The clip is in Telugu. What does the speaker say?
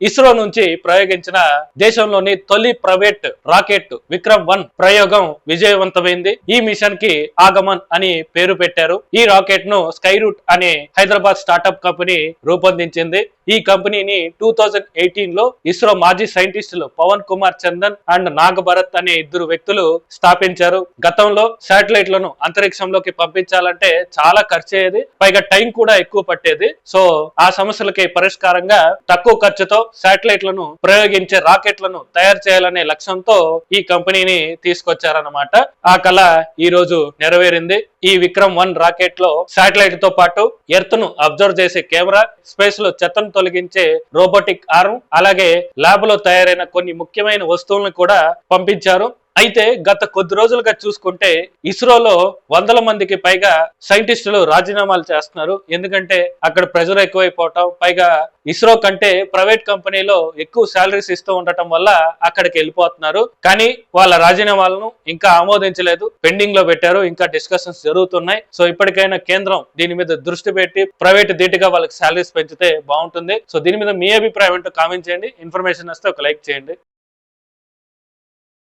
ఇస్రో నుంచి ప్రయోగించిన దేశంలోని తొలి ప్రైవేట్ రాకెట్ విక్రమ్-1 ప్రయోగం విజయవంతమైంది. ఈ మిషన్ కి ఆగమన్ అని పేరు పెట్టారు. ఈ రాకెట్ ను స్కై రూట్ అనే హైదరాబాద్ స్టార్టప్ కంపెనీ రూపొందించింది. ఈ కంపెనీని 2018 లో ఇస్రో మాజీ సైంటిస్టులు పవన్ కుమార్ చందన్ అండ్ నాగ్ భరత్ అనే ఇద్దరు వ్యక్తులు స్థాపించారు. గతంలో శాటిలైట్లను అంతరిక్షంలోకి పంపించాలంటే చాలా ఖర్చు అయ్యేది, పైగా టైం కూడా ఎక్కువ పట్టేది. సో ఆ సమస్యలకి పరిష్కారంగా తక్కువ ఖర్చుతో శాటిలైట్లను ప్రయోగించే రాకెట్లను తయారు చేయాలనే లక్ష్యంతో ఈ కంపెనీని తీసుకొచ్చారన్నమాట. ఆ కళ ఈ రోజు నెరవేరింది. ఈ విక్రమ్-1 రాకెట్ లో శాటిలైట్ తో పాటు ఎర్త్ ను అబ్జర్వ్ చేసే కెమెరా, స్పేస్ లో చెత్తను తొలగించే రోబోటిక్ ఆర్మ్, అలాగే ల్యాబ్ లో తయారైన కొన్ని ముఖ్యమైన వస్తువులను కూడా పంపించారు. అయితే గత కొద్ది రోజులుగా చూసుకుంటే ఇస్రోలో 100 మందికి పైగా సైంటిస్టులు రాజీనామాలు చేస్తున్నారు. ఎందుకంటే అక్కడ ప్రెజర్ ఎక్కువైపోవటం, పైగా ఇస్రో కంటే ప్రైవేట్ కంపెనీలో ఎక్కువ శాలరీస్ ఇస్తూ ఉండటం వల్ల అక్కడికి వెళ్ళిపోతున్నారు. కానీ వాళ్ళ రాజీనామాలను ఇంకా ఆమోదించలేదు, పెండింగ్ లో పెట్టారు. ఇంకా డిస్కషన్స్ జరుగుతున్నాయి. సో ఇప్పటికైనా కేంద్రం దీని మీద దృష్టి పెట్టి ప్రైవేట్ ధీటుగా వాళ్ళకి శాలరీస్ పెంచితే బాగుంటుంది. సో దీని మీద మీ అభిప్రాయం ఏంటో కామెంట్ చేయండి. ఇన్ఫర్మేషన్ వస్తే ఒక లైక్ చేయండి.